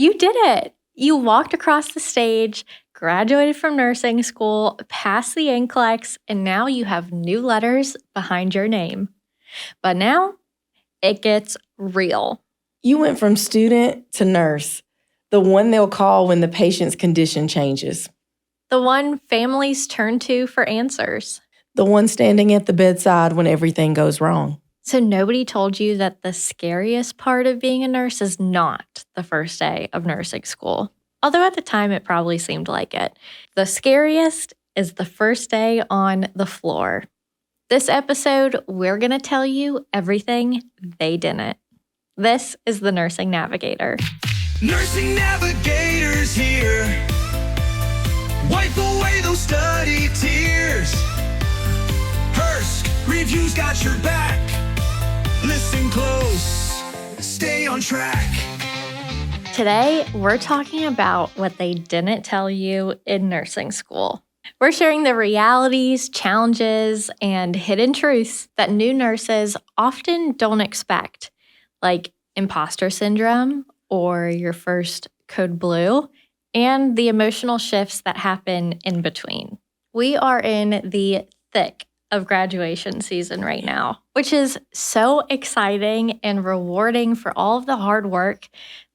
You did it. You walked across the stage, graduated from nursing school, passed the NCLEX, and now you have new letters behind your name. But now it gets real. You went from student to nurse, the one they'll call when the patient's condition changes. The one families turn to for answers. The one standing at the bedside when everything goes wrong. So nobody told you that the scariest part of being a nurse is not the first day of nursing school. Although at the time it probably seemed like it. The scariest is the first day on the floor. This episode, we're going to tell you everything they didn't. This is the Nursing Navigator. Nursing Navigator's here. Wipe away those study tears. Hurst, reviews got your back. Listen close, stay on track. Today, we're talking about what they didn't tell you in nursing school. We're sharing the realities, challenges, and hidden truths that new nurses often don't expect, like imposter syndrome or your first code blue, and the emotional shifts that happen in between. We are in the thick of graduation season right now, which is so exciting and rewarding for all of the hard work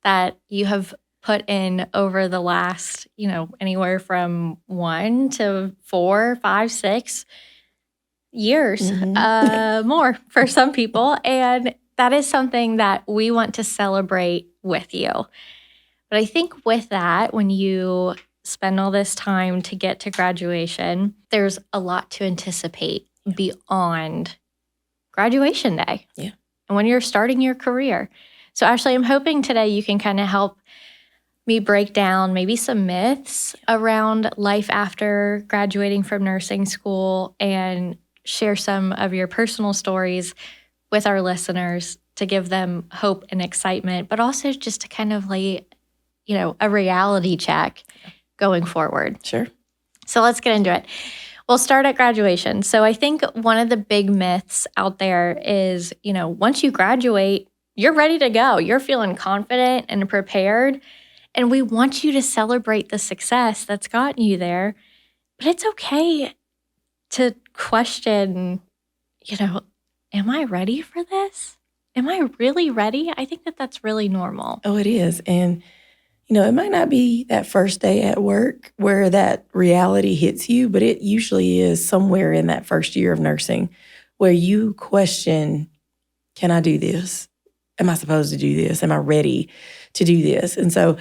that you have put in over the last, anywhere from 1 to 4, 5, 6 years, more for some people. And that is something that we want to celebrate with you. But I think with that, when you spend all this time to get to graduation, there's a lot to anticipate beyond graduation day. Yeah. And when you're starting your career. So Ashley, I'm hoping today you can kind of help me break down maybe some myths around life after graduating from nursing school and share some of your personal stories with our listeners to give them hope and excitement, but also just to kind of lay, a reality check going forward. Sure. So let's get into it. We'll start at graduation. So I think one of the big myths out there is, once you graduate, you're ready to go. You're feeling confident and prepared. And we want you to celebrate the success that's gotten you there. But it's okay to question, am I ready for this? Am I really ready? I think that that's really normal. Oh, it is. And, it might not be that first day at work where that reality hits you, but it usually is somewhere in that first year of nursing where you question, can I do this? Am I supposed to do this? Am I ready to do this? And so,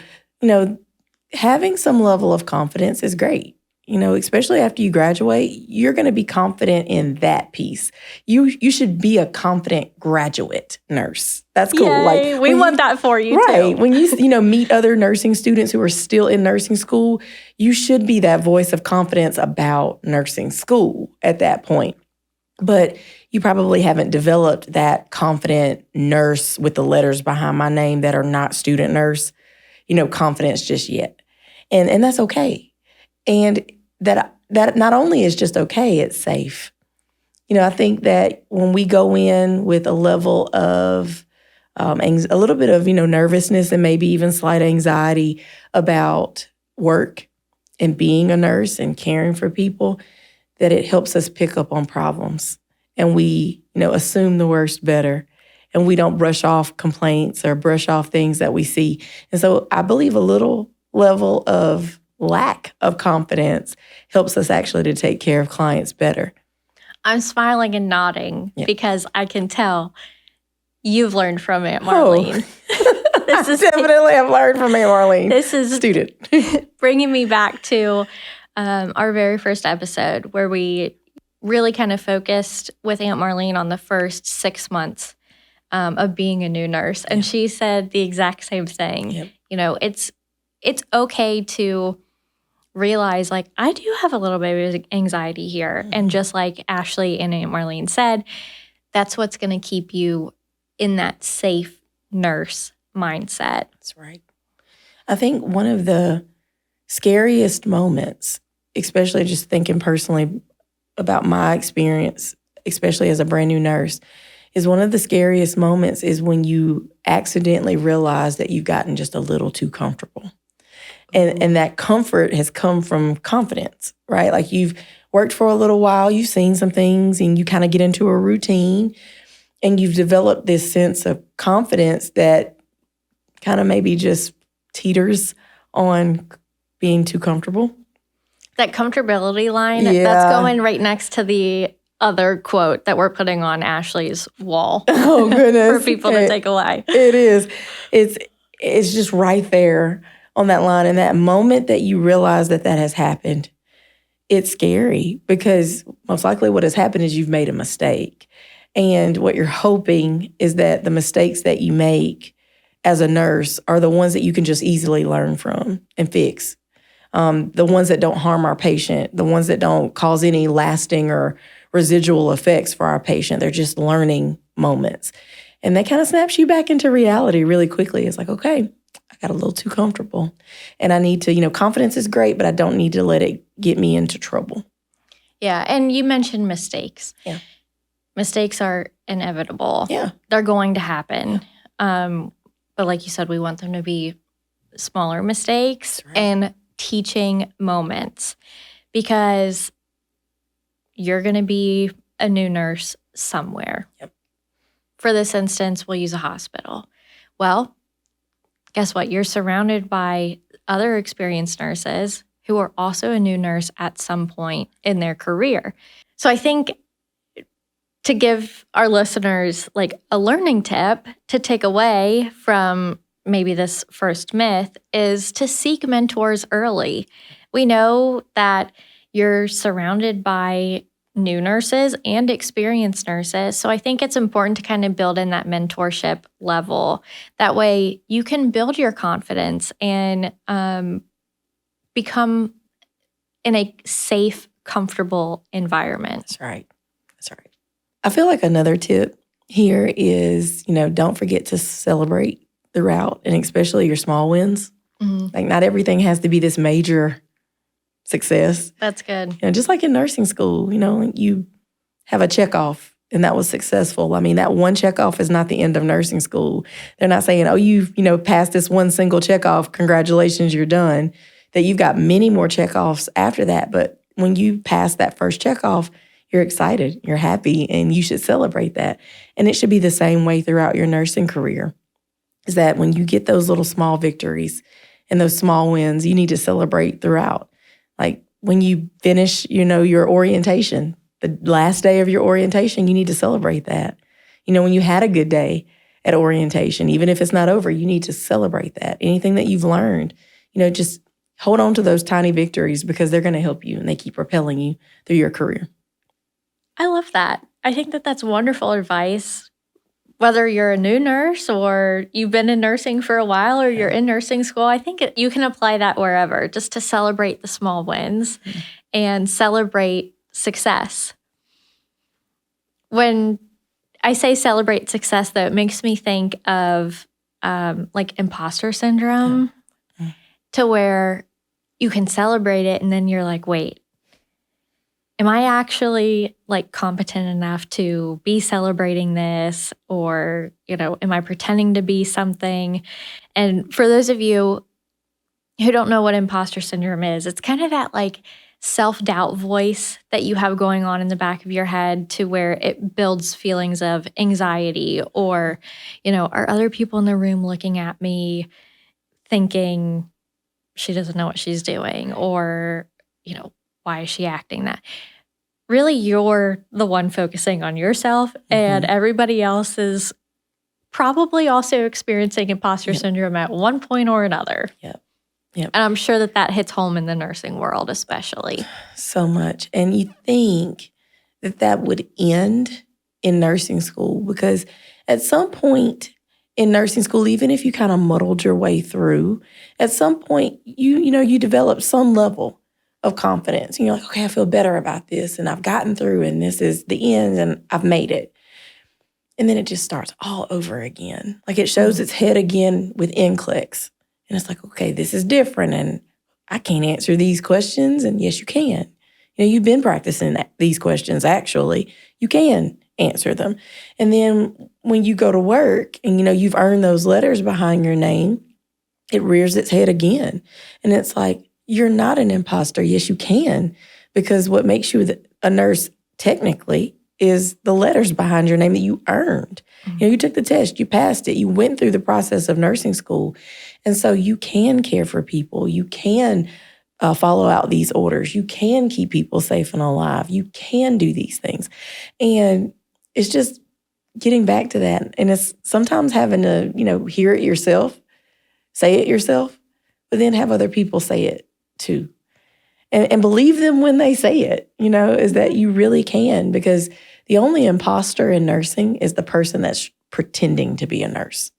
having some level of confidence is great. Especially after you graduate, you're going to be confident in that piece. You should be a confident graduate nurse. That's cool. Yay, we want that for you right, too. When you meet other nursing students who are still in nursing school, you should be that voice of confidence about nursing school at that point. But you probably haven't developed that confident nurse with the letters behind my name that are not student nurse, confidence just yet. And that's okay. And that not only is just okay, it's safe. I think that when we go in with a level of a little bit of, nervousness and maybe even slight anxiety about work and being a nurse and caring for people, that it helps us pick up on problems. And we, assume the worst better. And we don't brush off complaints or brush off things that we see. And so I believe a little level of lack of confidence helps us actually to take care of clients better. I'm smiling and nodding because I can tell you've learned from Aunt Marlene. This is definitely have learned from Aunt Marlene. This is student bringing me back to our very first episode where we really kind of focused with Aunt Marlene on the first 6 months of being a new nurse. And she said the exact same thing. Yep. It's okay to realize, I do have a little bit of anxiety here. Mm-hmm. And just like Ashley and Aunt Marlene said, that's what's going to keep you in that safe nurse mindset. That's right. I think one of the scariest moments, especially just thinking personally about my experience, especially as a brand new nurse, is one of the scariest moments is when you accidentally realize that you've gotten just a little too comfortable. And that comfort has come from confidence, right? Like you've worked for a little while, you've seen some things, and you kind of get into a routine, and you've developed this sense of confidence that kind of maybe just teeters on being too comfortable. That comfortability line, Yeah. that's going right next to the other quote that we're putting on Ashley's wall. Oh, goodness. For people to take away. It is. It's just right there on that line. And that moment that you realize that has happened, it's scary because most likely what has happened is you've made a mistake. And what you're hoping is that the mistakes that you make as a nurse are the ones that you can just easily learn from and fix. The ones that don't harm our patient, the ones that don't cause any lasting or residual effects for our patient. They're just learning moments. And that kind of snaps you back into reality really quickly. It's like, okay, I got a little too comfortable. And I need to, confidence is great, but I don't need to let it get me into trouble. Yeah. And you mentioned mistakes. Yeah. Mistakes are inevitable. Yeah. They're going to happen. Yeah. But like you said, we want them to be smaller mistakes and teaching moments, because you're going to be a new nurse somewhere. Yep. For this instance, we'll use a hospital. Well, guess what? You're surrounded by other experienced nurses who are also a new nurse at some point in their career. So I think to give our listeners like a learning tip to take away from maybe this first myth is to seek mentors early. We know that you're surrounded by new nurses and experienced nurses. So I think it's important to kind of build in that mentorship level. That way you can build your confidence and become in a safe, comfortable environment. That's right. I feel like another tip here is, don't forget to celebrate throughout, and especially your small wins. Mm-hmm. Like not everything has to be this major success. That's good. Just like in nursing school, you have a checkoff and that was successful. I mean, that one checkoff is not the end of nursing school. They're not saying, oh, you've, passed this one single checkoff, congratulations, you're done. That you've got many more checkoffs after that. But when you pass that first checkoff, you're excited, you're happy, and you should celebrate that. And it should be the same way throughout your nursing career, is that when you get those little small victories and those small wins, you need to celebrate throughout. Like when you finish, your orientation, the last day of your orientation, you need to celebrate that. When you had a good day at orientation, even if it's not over, you need to celebrate that. Anything that you've learned, just hold on to those tiny victories because they're going to help you and they keep propelling you through your career. I love that. I think that that's wonderful advice. Whether you're a new nurse or you've been in nursing for a while or you're in nursing school, I think you can apply that wherever, just to celebrate the small wins and celebrate success. When I say celebrate success, though, it makes me think of like imposter syndrome, to where you can celebrate it and then you're like, wait, am I actually like competent enough to be celebrating this? Or, am I pretending to be something? And for those of you who don't know what imposter syndrome is, it's kind of that like self-doubt voice that you have going on in the back of your head, to where it builds feelings of anxiety or, are other people in the room looking at me thinking she doesn't know what she's doing? Or, why is she acting that? Really, you're the one focusing on yourself, and everybody else is probably also experiencing imposter syndrome at one point or another. Yep. And I'm sure that hits home in the nursing world especially. So much. And you think that would end in nursing school, because at some point in nursing school, even if you kind of muddled your way through, at some point you develop some level of confidence. And you're like, okay, I feel better about this, and I've gotten through, and this is the end, and I've made it. And then it just starts all over again. Like it shows its head again with NCLEX. And it's like, okay, this is different, and I can't answer these questions. And yes, you can. You've been practicing these questions, actually. You can. answer them. And then when you go to work and, you've earned those letters behind your name, it rears its head again. And it's like, you're not an imposter. Yes, you can. Because what makes you a nurse technically is the letters behind your name that you earned. You took the test, you passed it, you went through the process of nursing school. And so you can care for people. You can follow out these orders. You can keep people safe and alive. You can do these things. And it's just getting back to that. And it's sometimes having to, hear it yourself, say it yourself, but then have other people say it too. And believe them when they say it, is that you really can, because the only imposter in nursing is the person that's pretending to be a nurse.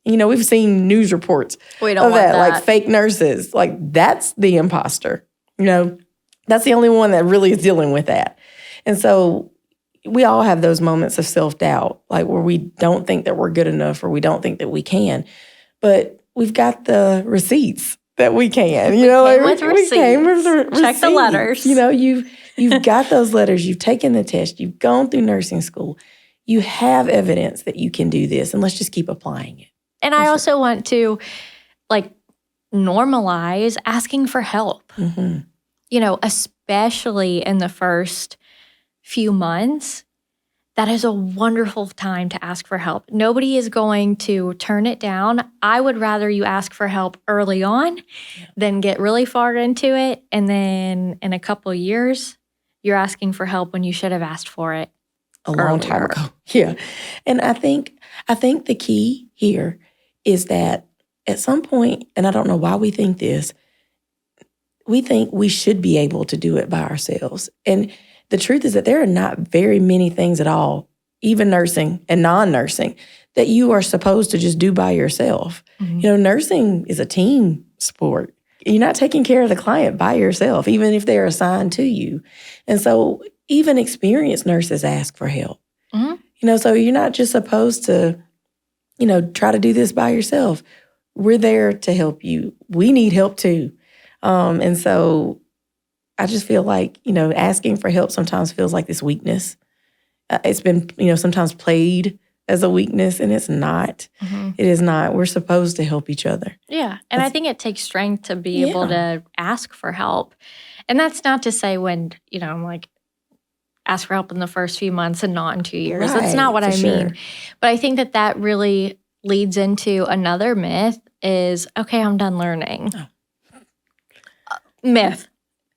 We've seen news reports we don't of want that, that. like fake nurses. Like, that's the imposter. That's the only one that really is dealing with that. And so we all have those moments of self-doubt, like where we don't think that we're good enough or we don't think that we can. But we've got the receipts that we can. We came with receipts. Check the letters. You've got those letters. You've taken the test. You've gone through nursing school. You have evidence that you can do this, and let's just keep applying it. And I also want to, normalize asking for help. Especially in the first few months. That is a wonderful time to ask for help. Nobody is going to turn it down. I would rather you ask for help early on than get really far into it. And then in a couple of years, you're asking for help when you should have asked for it a long time ago. Yeah. And I think the key here is that at some point, and I don't know why we think this, we think we should be able to do it by ourselves. And the truth is that there are not very many things at all, even nursing and non-nursing, that you are supposed to just do by yourself. Nursing is a team sport. You're not taking care of the client by yourself, even if they're assigned to you. And so even experienced nurses ask for help. So you're not just supposed to, try to do this by yourself. We're there to help you. We need help too. And so I just feel like, asking for help sometimes feels like this weakness. It's been, sometimes played as a weakness, and it's not. It is not. We're supposed to help each other. Yeah. And I think it takes strength to be able to ask for help. And that's not to say when, I'm like, ask for help in the first few months and not in 2 years. Right, that's not what I sure. mean. But I think that really leads into another myth is, okay, I'm done learning. Myth.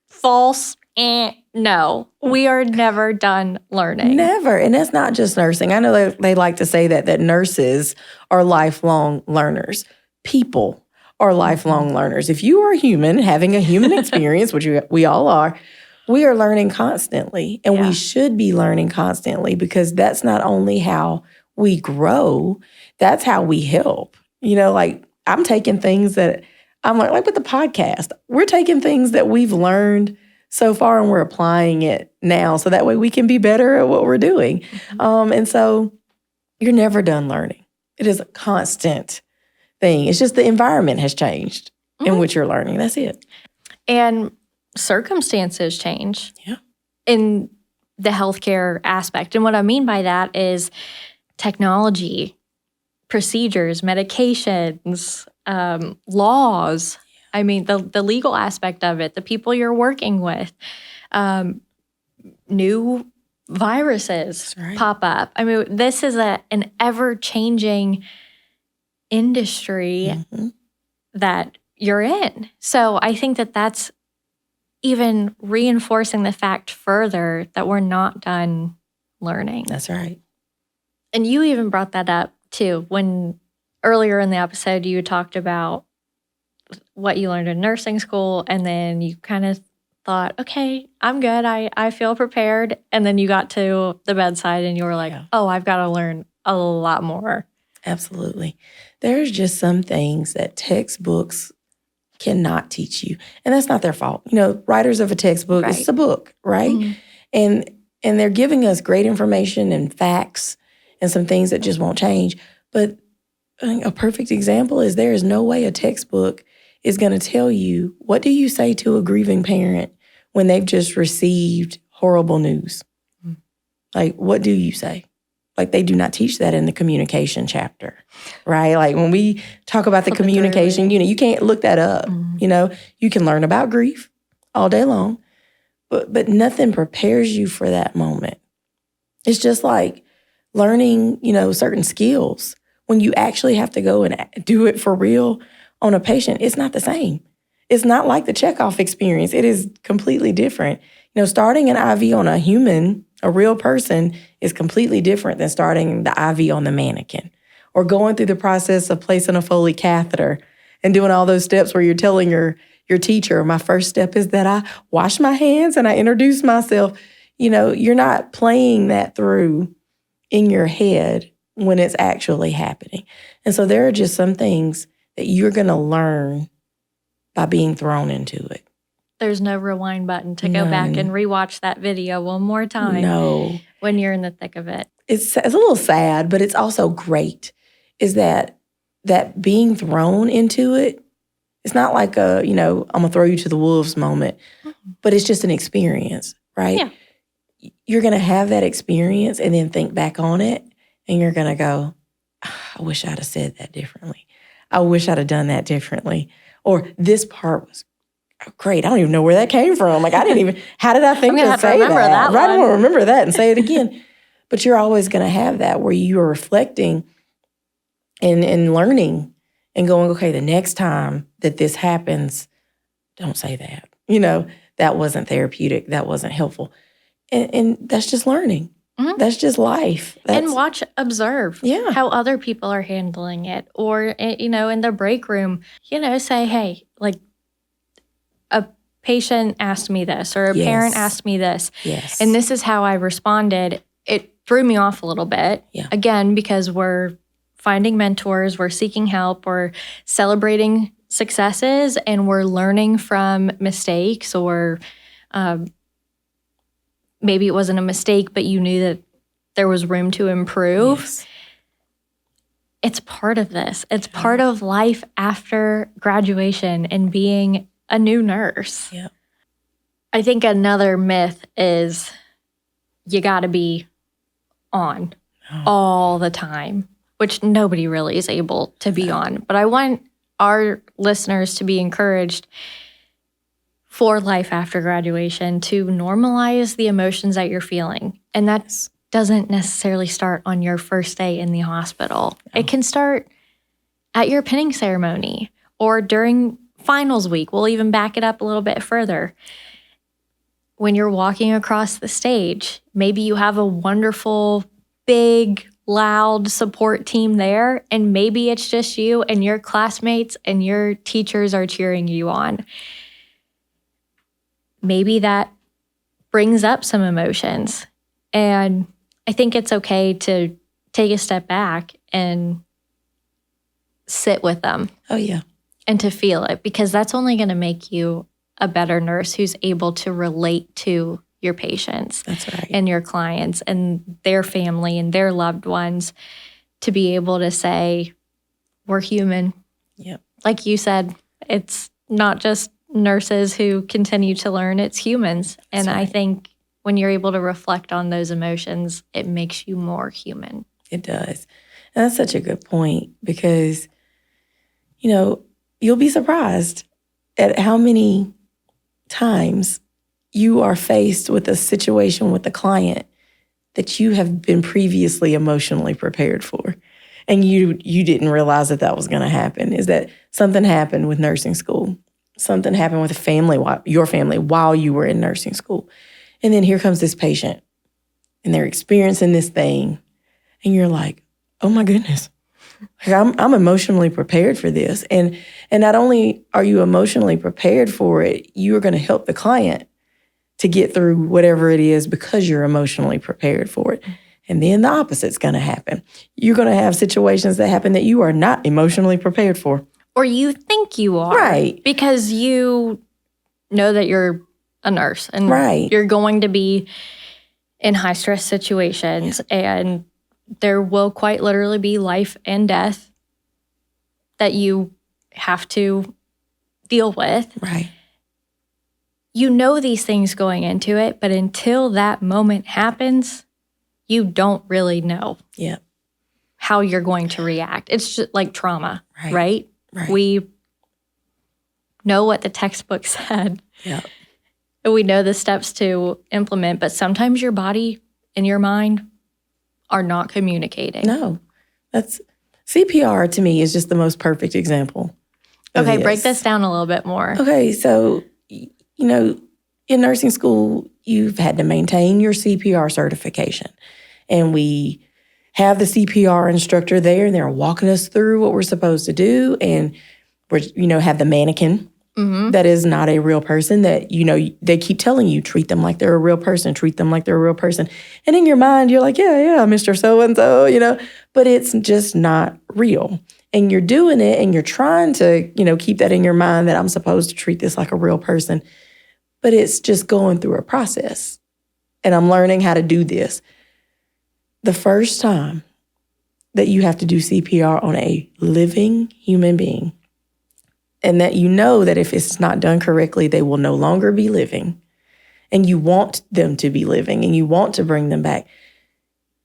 False. No, we are never done learning. Never. And that's not just nursing. I know they like to say that nurses are lifelong learners. People are lifelong learners. If you are human, having a human experience, which we all are, we are learning constantly. And we should be learning constantly, because that's not only how we grow, that's how we help. I'm taking things that I'm like with the podcast, we're taking things that we've learned so far and we're applying it now, so that way we can be better at what we're doing. And so you're never done learning. It is a constant thing. It's just the environment has changed in which you're learning. That's it. And circumstances change in the healthcare aspect. And what I mean by that is technology, procedures, medications, laws. I mean, the legal aspect of it, the people you're working with, new viruses pop up. I mean, this is an ever-changing industry that you're in. So I think that's even reinforcing the fact further that we're not done learning. That's right. And you even brought that up too when earlier in the episode you talked about what you learned in nursing school, and then you kind of thought, okay, I'm good. I feel prepared. And then you got to the bedside and you were like, oh, I've got to learn a lot more. Absolutely. There's just some things that textbooks cannot teach you. And that's not their fault. Writers of a textbook, it's a book, right? And they're giving us great information and facts and some things that just won't change. But a perfect example is there is no way a textbook is going to tell you, what do you say to a grieving parent when they've just received horrible news? Like, what do you say? Like they do not teach that in the communication chapter, right? Like when we talk about the communication unit, you can't look that up. You can learn about grief all day long, but nothing prepares you for that moment. It's just like learning, certain skills. When you actually have to go and do it for real on a patient, it's not the same. It's not like the checkoff experience. It is completely different. Starting an IV on a human, a real person, is completely different than starting the IV on the mannequin or going through the process of placing a Foley catheter and doing all those steps where you're telling your teacher, my first step is that I wash my hands and I introduce myself. You're not playing that through in your head when it's actually happening. And so there are just some things that you're going to learn by being thrown into it. There's no rewind button to go back and rewatch that video one more time. No. When you're in the thick of it. It's a little sad, but it's also great, is that being thrown into it, it's not like I'm going to throw you to the wolves moment, but it's just an experience, right? Yeah. You're going to have that experience and then think back on it, and you're going to go, I wish I'd have said that differently. I wish I'd have done that differently. Or this part was great. I don't even know where that came from. Like, how did I think to say that? Right, I want to remember that and say it again. But you're always going to have that where you are reflecting and learning and going, okay, the next time that this happens, don't say that. That wasn't therapeutic. That wasn't helpful. And that's just learning. Mm-hmm. That's just life. And observe how other people are handling it. Or, in the break room, say, hey, like, a patient asked me this or a parent asked me this. Yes. And this is how I responded. It threw me off a little bit. Yeah. Again, because we're finding mentors, we're seeking help, we're celebrating successes, and we're learning from mistakes, or maybe it wasn't a mistake, but you knew that there was room to improve. Yes. It's part of this. It's part of life after graduation and being a new nurse. Yeah. I think another myth is you got to be on all the time, which nobody really is able to be on. But I want our listeners to be encouraged for life after graduation to normalize the emotions that you're feeling. And that doesn't necessarily start on your first day in the hospital. No. It can start at your pinning ceremony or during finals week. We'll even back it up a little bit further. When you're walking across the stage, maybe you have a wonderful, big, loud support team there, and maybe it's just you and your classmates and your teachers are cheering you on. Maybe that brings up some emotions. And I think it's okay to take a step back and sit with them. Oh, yeah. And to feel it, because that's only going to make you a better nurse who's able to relate to your patients. That's right. And your clients and their family and their loved ones, to be able to say, we're human. Yep. Like you said, it's not just nurses who continue to learn, it's humans. And I think when you're able to reflect on those emotions, it makes you more human. It does. And that's such a good point, because, you'll be surprised at how many times you are faced with a situation with a client that you have been previously emotionally prepared for. And you didn't realize that was going to happen. Is that something happened with nursing school. Something happened with your family while you were in nursing school. And then here comes this patient and they're experiencing this thing. And you're like, oh my goodness. I'm emotionally prepared for this. And not only are you emotionally prepared for it, you're going to help the client to get through whatever it is because you're emotionally prepared for it. And then the opposite's going to happen. You're going to have situations that happen that you are not emotionally prepared for. Or you think you are. Right. Because you know that you're a nurse and you're going to be in high-stress situations, and there will quite literally be life and death that you have to deal with. Right. You know these things going into it, but until that moment happens, you don't really know Yeah. how you're going to react. It's just like trauma, Right. right? We know what the textbook said. Yeah. And we know the steps to implement, but sometimes your body and your mind are not communicating. No. That's CPR to me is just the most perfect example. Okay, break this down a little bit more. Okay, so, in nursing school, you've had to maintain your CPR certification. And we have the CPR instructor there, and they're walking us through what we're supposed to do. And we're, have the mannequin that is not a real person that, they keep telling you, treat them like they're a real person, treat them like they're a real person. And in your mind, you're like, yeah, Mr. So-and-so, but it's just not real. And you're doing it and you're trying to, keep that in your mind that I'm supposed to treat this like a real person. But it's just going through a process. And I'm learning how to do this. The first time that you have to do CPR on a living human being, and that that if it's not done correctly, they will no longer be living, and you want them to be living and you want to bring them back,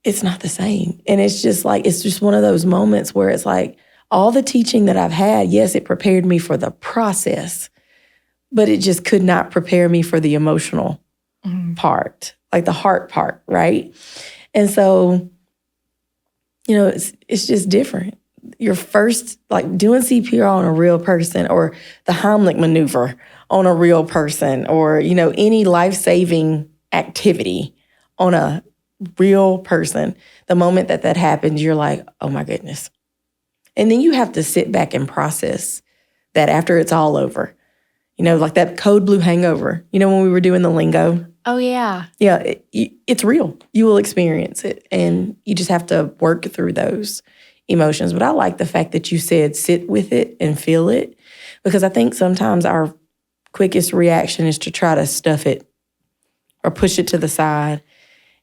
it's not the same. And it's just one of those moments where it's like all the teaching that I've had, yes, it prepared me for the process, but it just could not prepare me for the emotional part, like the heart part, right? And so, it's just different. Your first, doing CPR on a real person, or the Heimlich maneuver on a real person, or, any life-saving activity on a real person, the moment that happens, you're like, oh my goodness. And then you have to sit back and process that after it's all over. Like that code blue hangover, when we were doing the lingo. Oh, yeah. Yeah, it's real. You will experience it, and you just have to work through those emotions. But I like the fact that you said sit with it and feel it, because I think sometimes our quickest reaction is to try to stuff it or push it to the side.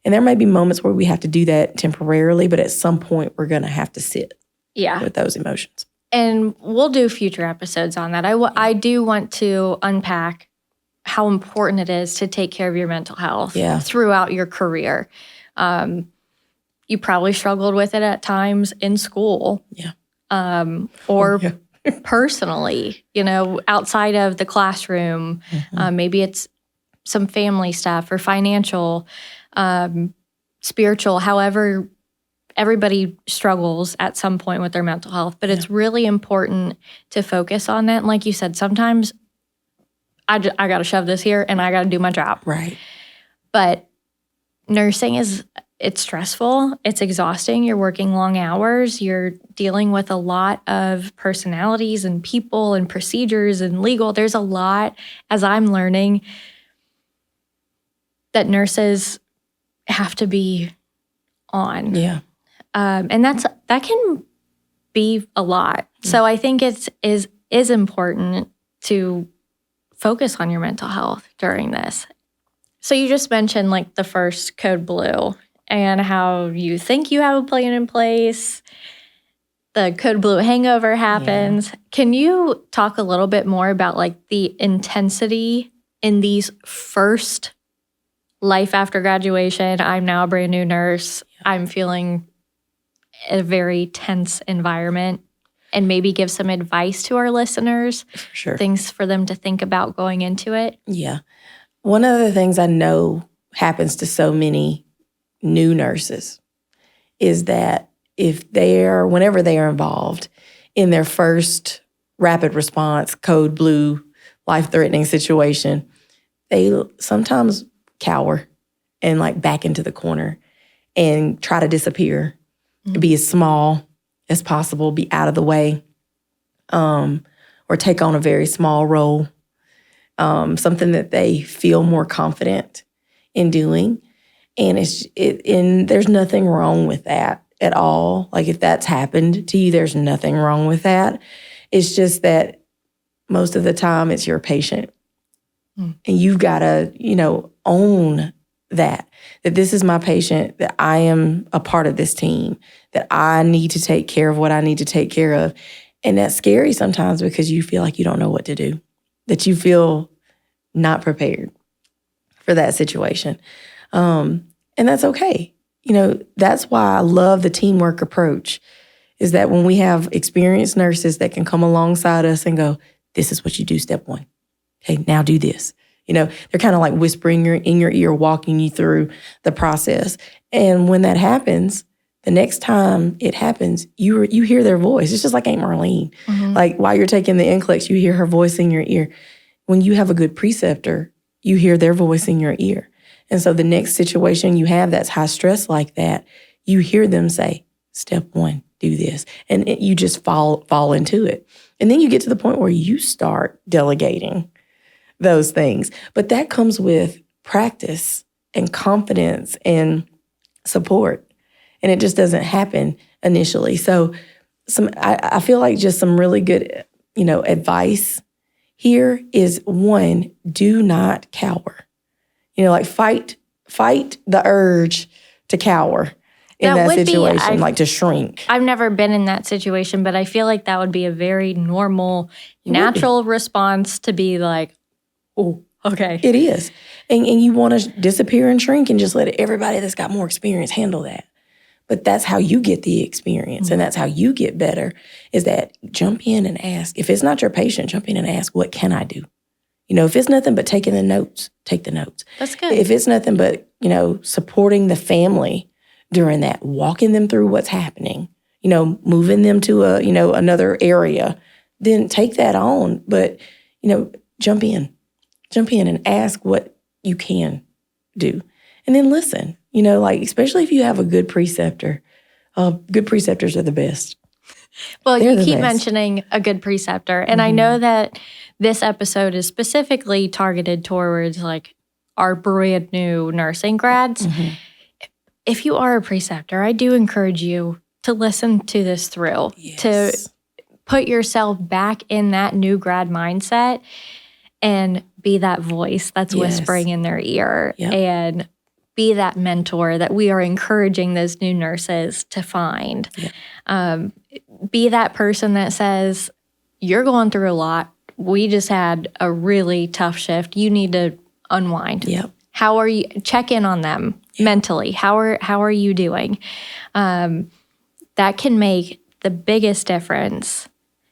And there may be moments where we have to do that temporarily, but at some point we're going to have to sit with those emotions. And we'll do future episodes on that. I do want to unpack how important it is to take care of your mental health throughout your career. You probably struggled with it at times in school. Or personally, outside of the classroom. Maybe it's some family stuff or financial, spiritual, however, everybody struggles at some point with their mental health, but it's really important to focus on that. And like you said, sometimes I got to shove this here and I got to do my job. Right. But nursing it's stressful. It's exhausting. You're working long hours. You're dealing with a lot of personalities and people and procedures and legal. There's a lot, as I'm learning, that nurses have to be on. Yeah. And that can be a lot. So I think it is important to focus on your mental health during this. So you just mentioned the first code blue and how you think you have a plan in place. The code blue hangover happens. Yeah. Can you talk a little bit more about the intensity in these first life after graduation? I'm now a brand new nurse. I'm feeling a very tense environment, and maybe give some advice to our listeners. For sure. Things for them to think about going into it. Yeah. One of the things I know happens to so many new nurses is that whenever they are involved in their first rapid response, code blue, life-threatening situation, they sometimes cower and back into the corner and try to disappear, be as small as possible, be out of the way, or take on a very small role, something that they feel more confident in doing. And there's nothing wrong with that at all. If that's happened to you, there's nothing wrong with that. It's just that most of the time it's your patient. And you've got to, own that this is my patient, that I am a part of this team, that I need to take care of what I need to take care of. And that's scary sometimes because you feel like you don't know what to do, that you feel not prepared for that situation. And that's okay. that's why I love the teamwork approach, is that when we have experienced nurses that can come alongside us and go, this is what you do, step one. Okay, now do this. They're kind of like whispering in your ear, walking you through the process. And when that happens, the next time it happens, you hear their voice. It's just like Aunt Marlene. Mm-hmm. Like while you're taking the NCLEX, you hear her voice in your ear. When you have a good preceptor, you hear their voice in your ear. And so the next situation you have that's high stress like that, you hear them say, step one, do this. And you just fall into it. And then you get to the point where you start delegating those things. But that comes with practice and confidence and support. And it just doesn't happen initially. So I feel like just some really good, advice here is, one, do not cower. Like fight the urge to cower in that situation, like to shrink. I've never been in that situation, but I feel like that would be a very normal, natural response to be like, oh, okay. It is. And you want to disappear and shrink and just let everybody that's got more experience handle that. But that's how you get the experience, and that's how you get better, is that jump in and ask. If it's not your patient, jump in and ask, what can I do? If it's nothing but taking the notes, take the notes. That's good. If it's nothing but, supporting the family during that, walking them through what's happening, moving them to another area, then take that on. But, jump in and ask what you can do. And then listen, especially if you have a good preceptor. Good preceptors are the best. Well, They're you the keep best. mentioning a good preceptor. And I know that this episode is specifically targeted towards like our brand new nursing grads. Mm-hmm. If you are a preceptor, I do encourage you to listen to this through, to put yourself back in that new grad mindset and be that voice that's whispering in their ear, and be that mentor that we are encouraging those new nurses to find. Be that person that says, you're going through a lot. We just had a really tough shift. You need to unwind. How are you? Check in on them mentally. How are you doing? That can make the biggest difference.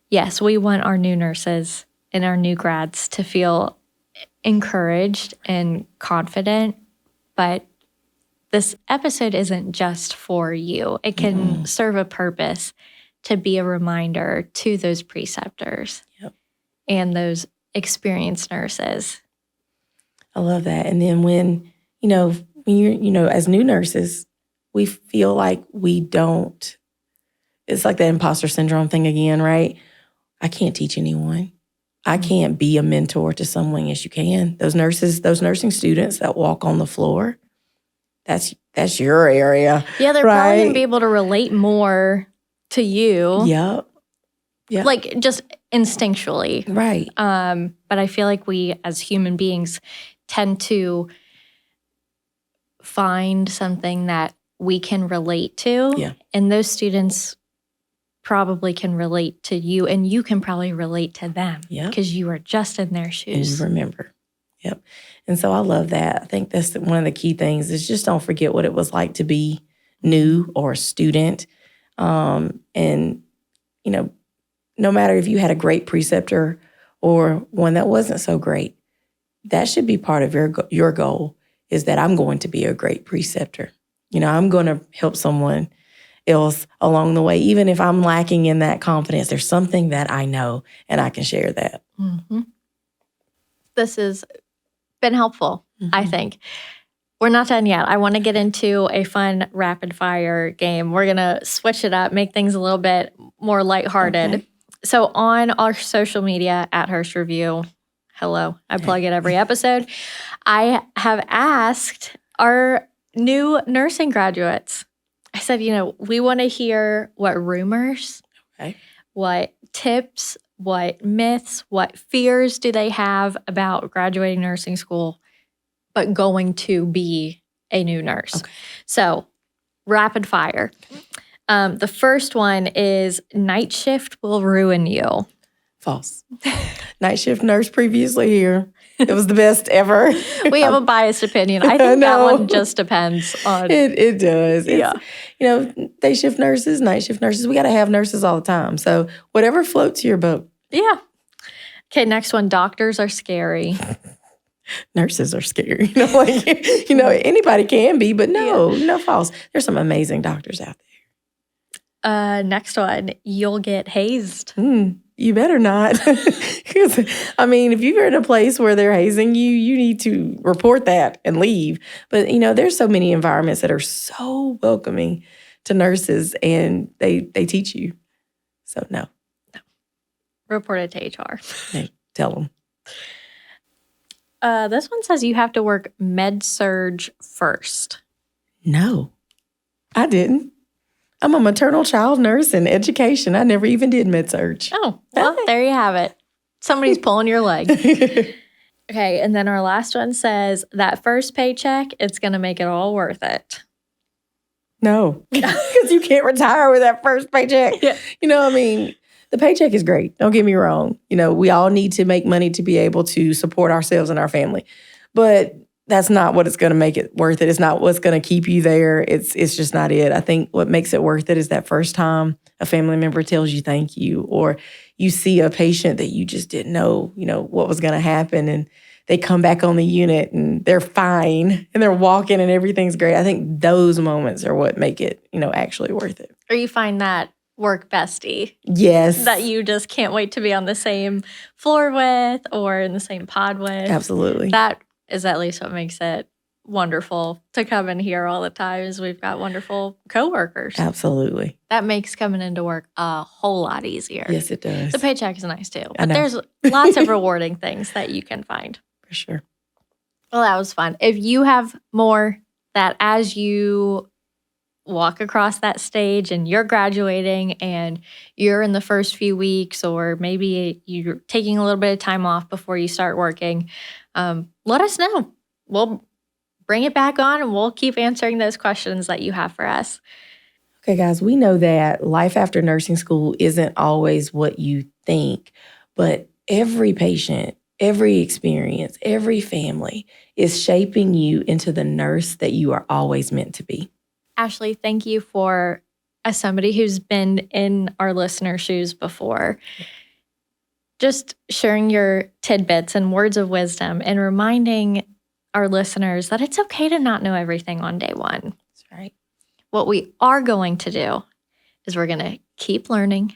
Yes, we want our new nurses and our new grads to feel encouraged and confident, but this episode isn't just for you. It can serve a purpose to be a reminder to those preceptors and those experienced nurses. I love that. And then when you're, as new nurses, we feel like we don't, it's like that imposter syndrome thing again, right? I can't teach anyone. I can't be a mentor to someone. Yes, you can. Those nursing students that walk on the floor, that's your area. Yeah, they're right? probably going to be able to relate more to you. Yep. Like just instinctually. Right. But I feel like we as human beings tend to find something that we can relate to. Yeah. And those students probably can relate to you, and you can probably relate to them because you are just in their shoes. And you remember. Yep. And so I love that. I think that's one of the key things is just don't forget what it was like to be new or a student. And, no matter if you had a great preceptor or one that wasn't so great, that should be part of your goal, is that I'm going to be a great preceptor. I'm going to help someone else along the way. Even if I'm lacking in that confidence, there's something that I know and I can share that. Mm-hmm. This has been helpful, I think. We're not done yet. I want to get into a fun rapid fire game. We're going to switch it up, make things a little bit more lighthearted. Okay. So on our social media at Hurst Review, hello, I plug it every episode, I have asked our new nursing graduates, I said, we want to hear what rumors, what tips, what myths, what fears do they have about graduating nursing school, but going to be a new nurse. Okay. So, rapid fire. The first one is night shift will ruin you. False. Night shift nurse previously here. It was the best ever. We have a biased opinion. I think that one just depends on. It does. Yeah. Day shift nurses, night shift nurses. We got to have nurses all the time. So whatever floats your boat. Yeah. Okay, next one. Doctors are scary. Nurses are scary. Anybody can be, but no, false. There's some amazing doctors out there. Next one. You'll get hazed. You better not. If you're in a place where they're hazing you, you need to report that and leave. But, there's so many environments that are so welcoming to nurses, and they teach you. So, no. Report it to HR. Hey, tell them. This one says you have to work med-surg first. No, I didn't. I'm a maternal child nurse in education. I never even did med-surg. Oh, well, there you have it. Somebody's pulling your leg. Okay, and then our last one says that first paycheck, it's going to make it all worth it. No, because you can't retire with that first paycheck. Yeah. The paycheck is great. Don't get me wrong. We all need to make money to be able to support ourselves and our family. But that's not what it's going to make it worth it. It's not what's going to keep you there. It's just not it. I think what makes it worth it is that first time a family member tells you thank you, or you see a patient that you just didn't know, what was going to happen, and they come back on the unit and they're fine and they're walking and everything's great. I think those moments are what make it, actually worth it. Or you find that work bestie. Yes. That you just can't wait to be on the same floor with or in the same pod with. Absolutely. That is at least what makes it wonderful to come in here all the time, is we've got wonderful coworkers. Absolutely. That makes coming into work a whole lot easier. Yes, it does. The paycheck is nice too. But there's lots of rewarding things that you can find. For sure. Well, that was fun. If you have more that as you walk across that stage and you're graduating and you're in the first few weeks, or maybe you're taking a little bit of time off before you start working, let us know. We'll bring it back on and we'll keep answering those questions that you have for us. Okay, guys, we know that life after nursing school isn't always what you think, but every patient, every experience, every family is shaping you into the nurse that you are always meant to be. Ashley, thank you for, as somebody who's been in our listener shoes before, just sharing your tidbits and words of wisdom and reminding our listeners that it's okay to not know everything on day one. That's right. What we are going to do is we're going to keep learning,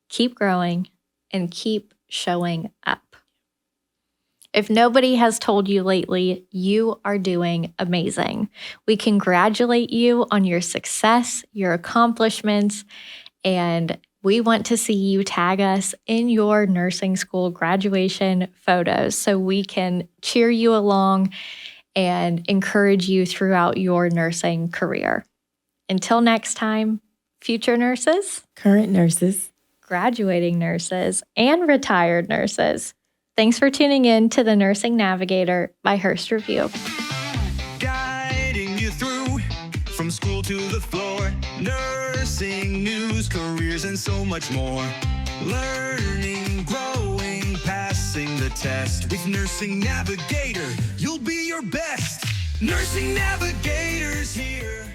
keep growing, and keep showing up. If nobody has told you lately, you are doing amazing. We congratulate you on your success, your accomplishments, and we want to see you tag us in your nursing school graduation photos so we can cheer you along and encourage you throughout your nursing career. Until next time, future nurses, current nurses, graduating nurses, and retired nurses, thanks for tuning in to the Nursing Navigator by Hurst Review. Guiding you through from school to the floor, nursing news, careers, and so much more. Learning, growing, passing the test. With Nursing Navigator, you'll be your best. Nursing Navigator's here.